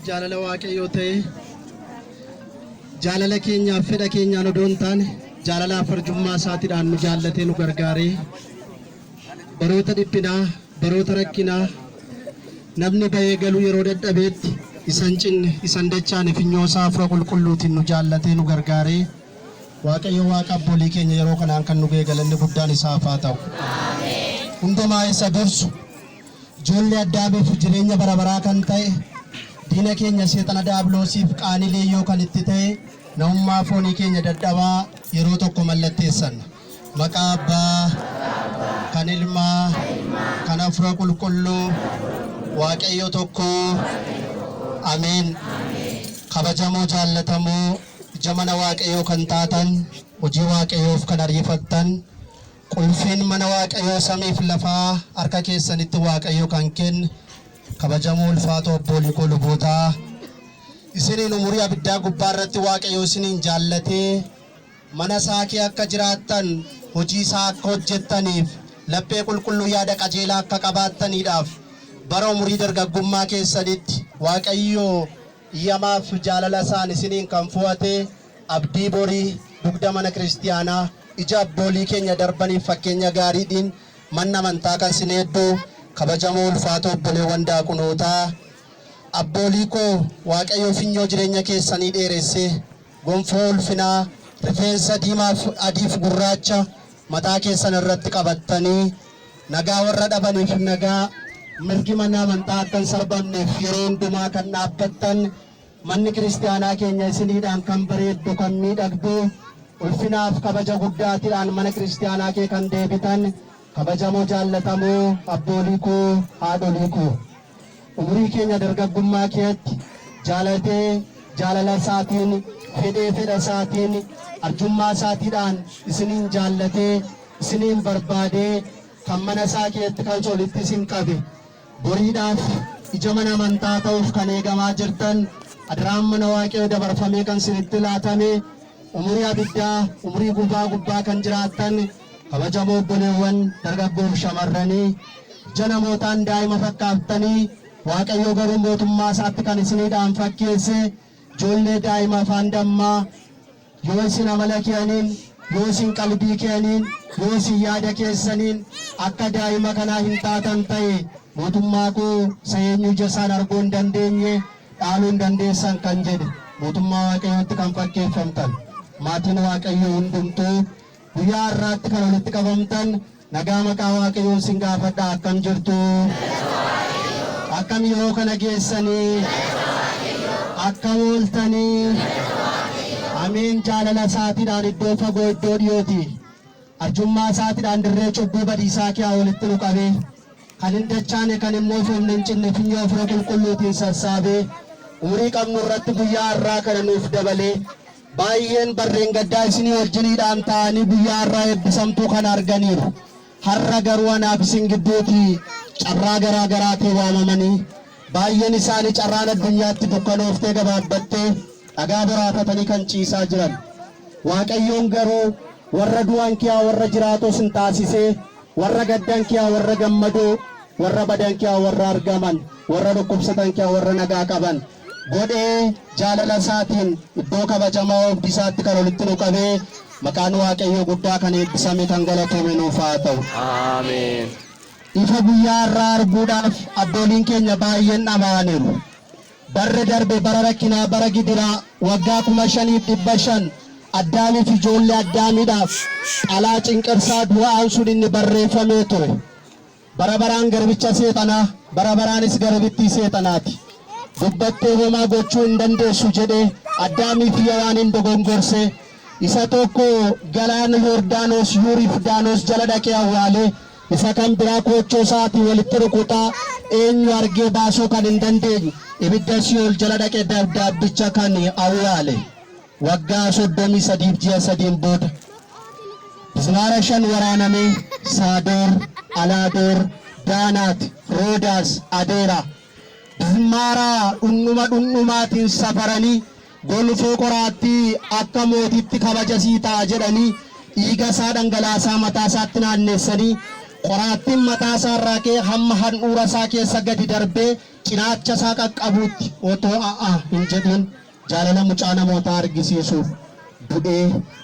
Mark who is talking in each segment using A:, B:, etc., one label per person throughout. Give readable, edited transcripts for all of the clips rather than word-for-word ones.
A: jaalala waaqayyoo ta'e jaalala keenyaaf fedha keenyaan odoo hin taane jaalala farjummaa isaatiidhaan nu jaallatee nu gargaaree baroota dhiphinaa baroota rakkinaa namni ba'ee galuu yeroo dadhabeetti isan cinne isan dachaan finyoosaa afura qulqulluutiin nu jaallatee nu gargaaree waaqayyo waaqa abboolii keenya yeroo kanaan kan nu ga'e galanni guddaan isaaf haa ta'u. Hundumaa isa dursu ijoollee Addaameef jireenya bara baraa kan ta'e diina keenya seexana Daabiloosiif qaanilee yoo kan itti ta'e namummaa foonii keenya dadhabaa yeroo tokko mallatteessan maqaa Abbaa kan Ilmaa kan Hafuura Qulqulluu waaqayyo tokko ameen. Kabajamoo jaallatamoo jamana waaqayyoo kan taatan hojii waaqayyoof kan ariifattan qulfiin mana waaqayyoo samiif lafaa harka keessanitti waaqayyo kan kenne kabajamoo ulfaatoo abboolii koo lubootaa isiniin umurii abiddaa gubbaa irratti waaqayyo isiniin jaallatee mana isaa akka jiraattan hojii isaa akka hojjettaniif laphee qulqulluu yaada qajeelaa akka qabaattaniidhaaf bara umurii dargaggummaa keessanitti waaqayyo iyyamaaf jaalala isaan isiniin kan fu'ate abdii borii dugda mana kiristiyaanaa ija abboolii keenya darbaniif fakkeenya gaariidhaan manna amantaa kan isin hedduu kabajamoo ulfaatoo obboleewwan daakunootaa abboolii koo waaqayyo finyoo jireenya keessanii dheeresse gonfoo ulfinaa rifeensa diimaaf adiif gurraacha mataa keessan irratti qabattanii nagaa warra dhabaniif nagaa mirgi mana amantaa akka hin sarbamneef yeroo hundumaa kan dhaabbattan manni kiristiyaanaa keenya isiniidhaan kan bareeddu kan miidhagdu ulfinaaf kabaja guddaatiidhaan mana kiristiyaanaa kee kan deebitan kabajamoo jaallatamoo abboolii koo haadholii koo umurii keenya dargaggummaa keetti jaalatee jaalala isaatiin fedha isaatiin arjummaa isaatiidhaan isiniin jaallatee isiniin barbaadee kan mana isaa keetti kan solitti isin qabe boriidhaaf ija mana amantaa ta'uuf kan eegamaa jirtan adaraan mana waaqayyoo dabarfamee kan isinitti laatame umurii abiddaa umurii gubbaa kan jiraattan kabajamoo obboleewwan dargaggoof shamarranii ija namootaan daa'ima fakkaattanii waaqayyo garuu mootummaa isaatti kan isiniidhaan fakkeesse ijoollee daa'ima afaan dammaa yoo isin amala keeniin yoo isin qalbii keeniin yoo isin yaada keessaniin akka daa'ima kanaa hin taatan ta'e mootummaa koo seenyu ija isaan arguu hin dandeenye dhaaluu hin dandeessan kan jedhe mootummaa waaqayyootti kan fakkeeffamtan maatiin waaqayyoo hundumtuu guyyaa har'aatti kan walitti qabamtan nagaa maqaa waaqayyoo isin gaafadha akkam jirtu akkam yeroo kana geessanii akkam ooltanii ameen jaalala isaatiidhaan iddoo fagoo iddoo dhiyooti arjummaa isaatiidhaan dirree cubbuu badiisaa kee walitti nu qabee kan hin dachaane kan immoo foofne hin cinne finyoo afura qulqulluutiin sassaabee umurii qabnu irratti guyyaa har'aa kana nuuf dabalee baay'een barreen gaddaa isinii wajjiniidhaan ta'anii guyyaa har'aa eebbisamtuu kan arganiiru har'a garuu anaaf isin gidduuti carraa garaa garaatiin waamamanii baay'een isaanii carraan addunyaatti dukkanooftee gabaabbattee dhagaa boraatatanii kan ciisaa jiran waaqayyoon garuu warra du'an kee warra jiraatos hin taasisee warra gaddan kee warra gammadoo warra badan kee warra argaman warra dhukkubsatan kee warra nagaa qaban godhee jaalala isaatiin iddoo kabajamaa oobdisaatti kan walitti nu qabee maqaan waaqayyoo guddaa kan eebbisame kan galatoome nuuf haa ta'u. Ameen. Ifa guyyaa har'aa arguudhaaf abbooliin keenya baay'een dhamaaniiru. Barre darbe bara rakkinaa bara gidiraa waggaa 5,500 Addaamiif ijoollee Addaamiidhaaf dhalaa cinqirsaa du'aan sun inni barreeffamee ture. Bara baraan garbicha seexanaa bara baraanis garbittii seexanaati. Dubbattee homaa gochuu hin dandeessu jedhee Addaamiif Hewaan hin dogongorse isa tokko galaana Yordaanos Yuuriif Daanos jala dhaqee awwaalee isa kan biraa koochoo isaatii walitti rukutaa eenyu argee baasuu kan hin dandeenye ibidda Si'ool jala dhaqee dabdaabbicha kan awwaale waggaa 33 ji'a 3 booda Bizmaara 5 waraanamee Saadoor, Alaadoor, Daanaat, Roodaas, Adeera Bizmaara dhunnumaatiin safaranii gonfoo qoraattii akka mootitti kabajasii ta'a jedhanii dhiiga isaa dhangalaasaa mataa isaatti naanneessanii qoraattiin mataa isaa irraa kee hamma handhuura isaa keessa gadi darbee cinaacha isaa qaqqabuutti otoo hin jedhin jaalala mucaa namootaa argisiisuuf du'ee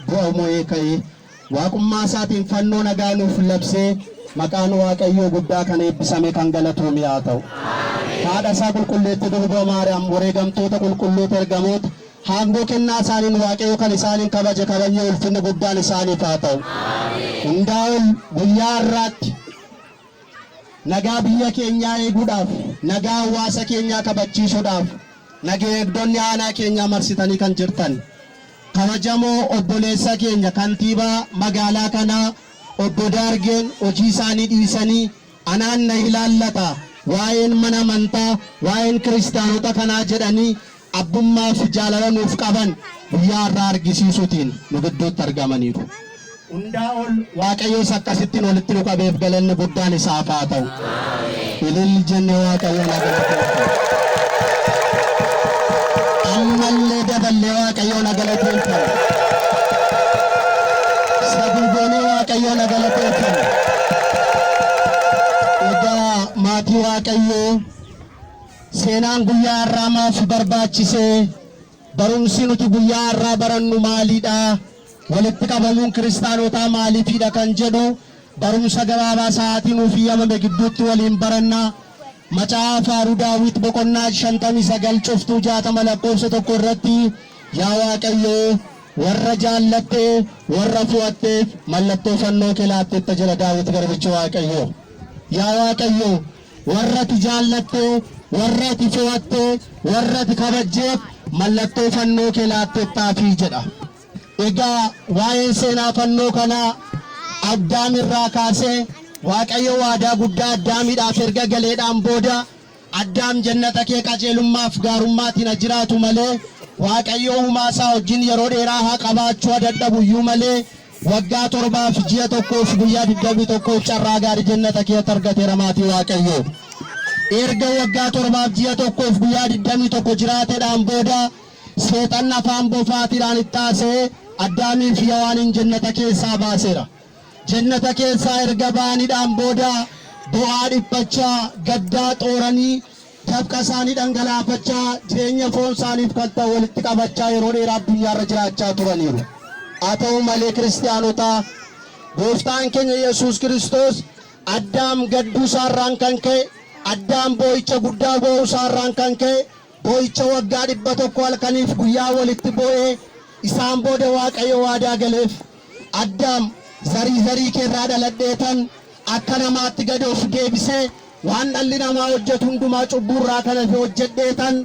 A: du'a mo'ee ka'ee waaqummaa isaatiin fannoo nagaa nuuf labsee maqaan Waaqayyoo guddaa kan eebbisame kan galatoome haa ta'u. Haadha isaa qulqulleetti Durboo Maariyaam wareegamtoota qulqulloota ergamoota haangoo kennaa isaaniin Waaqayyo kan isaaniin kabaje kabajee ulfinni guddaan isaaniif haa ta'u. Hundaa ol guyyaa har'aatti nagaa biyya keenyaa eeguudhaaf nagaa hawaasa keenyaa kabachiisuudhaaf nagaa eegdonni aanaa keenyaa marsitanii kan jirtan kabajamoo obboleessa keenya kantiibaa magaalaa kanaa obbo Daargeen hojii isaanii dhiisanii anaan na ilaallata waa'een mana amantaa waa'een kiristaanota kanaa jedhanii abbummaa fi jaalala nuuf qaban guyyaa irraa argisiisuutiin nu gidduutti argamaniiru. Hundaa ol Waaqayyoos akkasittiin walitti nu qabeef galanni guddaan isaaf haa ta'u. Ilil jenne Waaqayyoon galateeffanna. Ammallee daballee Waaqayyoon galateeffanna. Saguugoonee Waaqayyoon galateeffanna. Egaa maatii Waaqayyoo seenaan guyyaa har'aa maaf barbaachisee barumsi nuti guyyaa har'aa barannu maalidha? Walitti qabamuun kiristaanotaa maaliifidha kan jedhu barumsa gabaabaa sa'aatii nuuf eeyyamame gidduutti waliin barannaa. Macaafa Faaruu Daawit boqonnaa 59 cuftuu 60 lakkoofsa tokko irratti yaa Waaqayyoo warra jaallattee warra fo'atteef mallattoo fannoo kee laattetta jedha Daawit garbichi Waaqayyoo. Yaa Waaqayyoo warra ati jaallattee warra ati fo'attee warra ati kabajjeef mallattoo fannoo kee laattettaafi jedha. Egaa waa'een seenaa fannoo kanaa Addaam irraa kaasee Waaqayyo waadaa guddaa Addaamiidhaaf erga galeedhaan booda Addaam jannata kee qajeelummaaf gaarummaatiin jiraatu malee Waaqayyo uumaa isaa wajjin yeroo dheeraa haa qabaachuu dadhabuyyuu malee waggaa 7 fi ji'a tokkoof guyyaa 21 carraa gaarii jannata kee argateera maatii Waaqayyo. Erga waggaa 7 fi ji'a tokkoof guyyaa 21 jiraateedhaan booda seexanni afaan bofaatiidhaan itti haasee Addaamii fi Hawaanin jannata keessaa baaseera. Jannata keessaa erga ba'aniidhaan booda bu'aa dhiphachaa gaddaa xooranii dafqa isaanii dhangalaafachaa jireenya foon isaaniif kan ta'u walitti qabachaa yeroo dheeraa addunyaarra jiraachaa turaniiru. Haa ta'u malee kiristaanotaa gooftaan keenya Yesuus Kiristoos Addaam gadduu isaarraan kan ka'e Addaam boo'icha guddaa boo'uu isaarraan kan ka'e boo'icha waggaa 100 halkaniif guyyaa walitti boo'ee isaan booda Waaqayyo waadaa galeef Addaam zarii keerraa dhaladheetan akka namaatti gad of deebisee waan dhalli namaa hojjetu hundumaa cubbuurraa kana fi hojjedheetan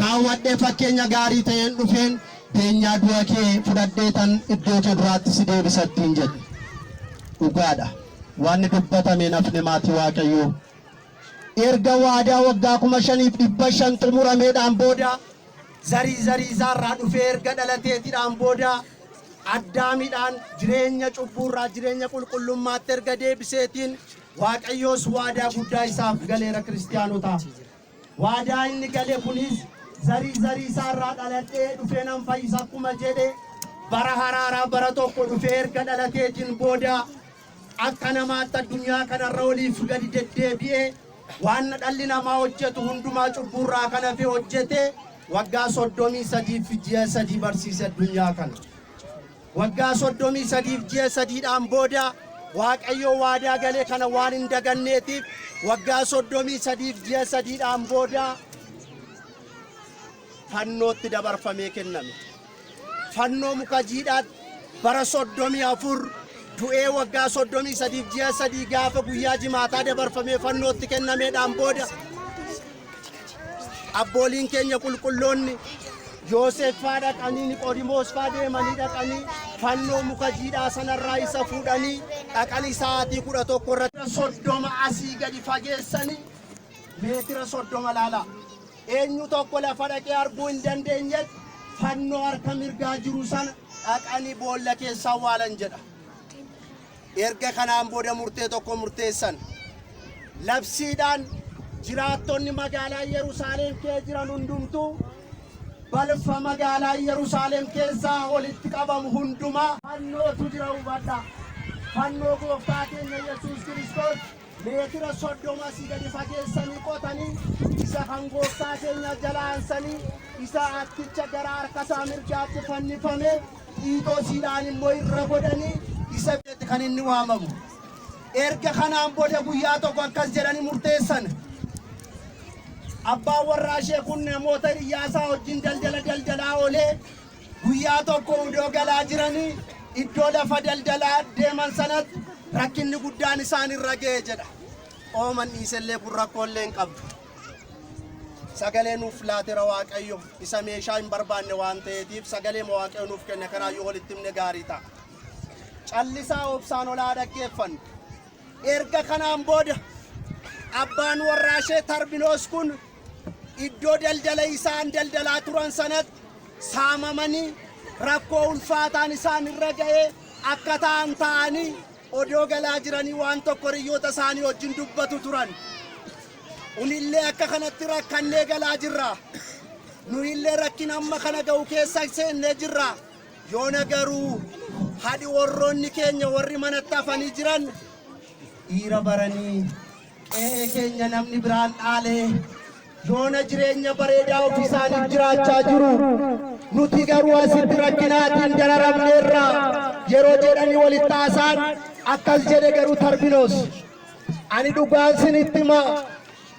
A: raawwadhee fakkeenya gaarii ta'een dhufeen beenyaa du'a kee fudhadheetan iddoo kee duraatti si deebisattiin jedhe. Dhugaadha waan dubbatame nafne maatii Waaqayyoo. Erga waadaa waggaa 5,500 xumurameedhaan booda zarii isaarraa dhufee erga dhalateetiidhaan booda Addaamiidhaan jireenya cubbuurraa jireenya qulqullummaatti erga deebiseetiin Waaqayyoos waadaa guddaa isaaf galeera kiristaanotaa. Waadaa inni gale kunis zarii isaarraa dhaladhee dhufee nan fayyisa akkuma jedhe bara haraaraa bara tokko dhufee erga dhalateetiin booda akka namaatti addunyaa kanarra oliif gadi deddeebi'ee waan dhalli namaa hojjetu hundumaa cubbuurraa kana fi hojjete waggaa 33 fi ji'a 3 barsiise addunyaa kana. Waggaa 33 fi ji'a 3dhaan booda Waaqayyo waadaa galee kana waan hin daganneetiif waggaa 33 fi ji'a 3dhaan booda fannootti dabarfamee kenname. Fannoo muka jiidhaatti bara 34 du'ee waggaa 33 fi ji'a 3 gaafa guyyaa jimaataa dabarfamee fannootti kennameedhaan booda abbooliin keenya qulqulloonni Yoosef faa dhaqanii Niqoodimoos faa deemanii dhaqanii fannoo muka jiidhaa sanarraa isa fuudhanii dhaqanii sa'aatii 11 irratti 30 asii gadi fageessanii meetira 30 laala. Eenyu tokko lafa dhaqee arguu hin dandeenye fannoo harka mirgaa jiru sana dhaqanii boolla keessa awwaalan jedha. Erga kanaan booda murtee tokko murteessan labsiidhaan jiraattonni magaalaa Yerusaalem keessa jiran hundumtuu balfa magaalaa Yerusaalem keessaa walitti qabamu hundumaa fannootu jira hubadha. fannoo gooftaa keenya Yesuus Kiristoos meetira 30 asii gadi fageessanii qotanii isa kan gooftaa keenya jalaansanii isa atticha gara harka isaa mirgaatti fannifame dhiitoosiidhaan immoo irra godhanii isa kan inni waamamu. Erga kanaan booda guyyaa tokko akkas jedhanii murteessan. Abbaan warraa ishee kun namoota Iyyaasaa wajjin daldalaa oolee guyyaa tokko iddoo galaa jiranii iddoo lafa daldalaa deeman sanatti rakkinni guddaan isaan irra ga'e jedha. Ooman dhiisellee kun rakkoollee hin qabdu. Sagalee nuuf laatera Waaqayyo isa meeshaa hin barbaanne waan ta'eetiif sagalee Waaqayyo nuuf kenne kanaayyuu walitti himne gaarii ta'a. Callisaa obsaan olaa dhaggeeffannu. Erga kanaan booda abbaan warraa ishee Tarbinoos kun iddoo daldala isaan daldalaa turan sanatti saamamanii rakkoo ulfaataan isaan irra ga'ee akka ta'an ta'anii odoo galaa jiranii waan tokko hiriyoota isaanii wajjin dubbatu turan. Unillee akka kanatti rakkannee galaa jirra. Nuyillee rakkina amma kana ga'u keessa seennee jirra. Yoona garuu haadhi warroonni keenya warri manatti hafanii jiran dhiira baranii qe'ee keenya namni biraan dhaalee yoona jireenya bareedaa ofii isaaniif jiraachaa jiru. Nuti garuu asitti rakkinaatiin dararamneerra yeroo jedhanii walitti haasaan akkas jedhe garuu Tarbinoos. Ani dhugaan isinitti hima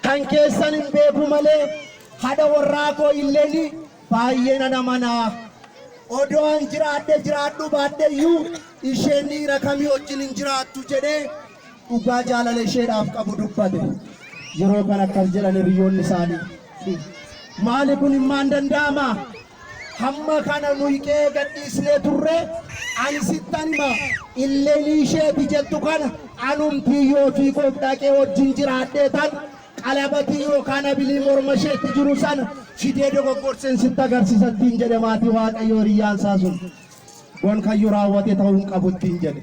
A: kan keessan hin beeku malee haadha warraa koo illeeni baay'ee nana manaa. Odoo an jiraadhu baadheyyuu isheen dhiira kamii wajjin hin jiraattu jedhee dhugaa jaalala isheedhaaf qabu dubbate. Yeroo kan akkas jedhan hiriyoonni isaanii. Maali kun himmaan danda'ama? Hamma kana nuyi qe'ee gadhiisnee turre ani sittan hima illeenii isheeti jettu kana anumtii yoo fi koof dhaqee wajjin jiraadhee tan qalabatii yookaan abilii morma isheetti jiru sana fidee dogoggorsen sitti agarsiisattiin jedhe maatii Waaqayyoo hiriyyaan isaa sun. Gon kayyuu raawwate ta'uu hin qabu ittiin jedhe.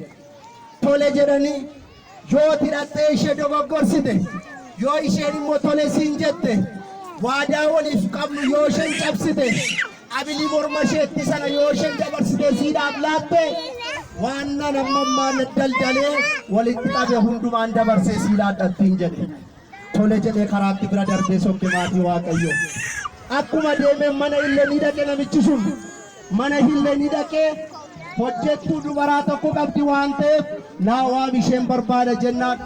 A: Tole jedhanii yoo hidhattee ishee dogoggorsite yoo isheen immoo tole siin jette waadaa waliif qabnu yoo isheen cabsite abilii morma isheetti sana yoo isheen dabarsite siidhaaf laatte waan namammaan daldalee walitti qabe hundumaan dabarsee siidhaadhattiin jedhe. Tole jedhee karaatti bira darbee sokke maatii Waaqayyoo. Akkuma deemee mana illee ni dhaqe namichi sun mana illee ni dhaqee hojjettuu dubaraa tokko qabdi waan ta'eef naa waam isheen barbaada jennaan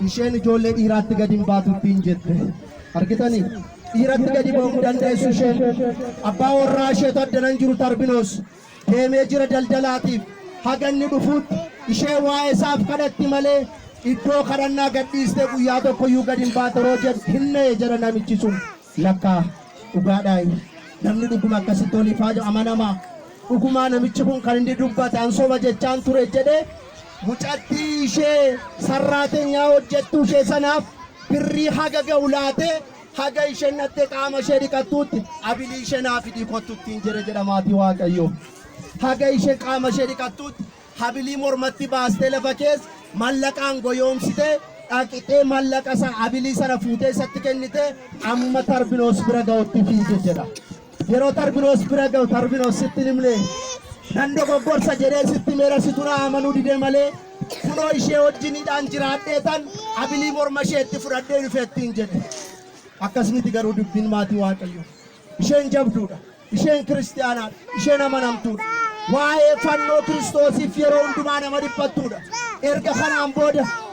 A: isheen ijoollee dhiiraatti gadi hin baatuttiin jette. Argitanii dhiiratti gadi ba'uu dandeessu isheen. Abbaa warraa isheetu addanan jiru Tarbinoos deemee jira daldalaatiif haganni dhufuutti ishee waa'ee isaaf kadhatti malee iddoo kadhannaa gadhiistee guyyaa tokkoyyuu gadi hin baate yeroo jedhu hinnee jedha namichi sun. Lakkaa dhugaadhaan namni dhuguma akkasitti oliif haa amanamaa. Dhugumaa namichi kun kan inni dubbate ansoba jechaan ture jedhee mucattii ishee sarraateenyaa hojjettuu ishee sanaaf birrii haga ga'u laatee haga isheen nattee qaama ishee dhiqattuutti abilii ishee naaf hidhii kottuttiin jedha maatii Waaqayyoo. Haga ishee qaama ishee dhiqattuutti habilii mormatti baastee lafa keessa mallaqaan goyoomsitee dhaqixee mallaqa sana abilii sana fuutee isatti kennitee amma Tarbinoos bira ga'utti fiige jedha. Yeroo Tarbinoos bira ga'u Tarbinoos sitti himne nan dogoggorsa jedhee sitti meerasitu na amanuu dide malee kunoo ishee wajjiniidhaan jiraadhee tan abilii morma isheetti fudhadhee dhufeettiin jedhe. Akkasumatti garuu dubbiin maatii Waaqayyoo. Isheen jabduudha. Isheen kiristaanaadha. Isheen amanamtuudha. Waa'ee fannoo Kiristoosiif yeroo hundumaa nama dhiphattuudha. Erga kanaan booda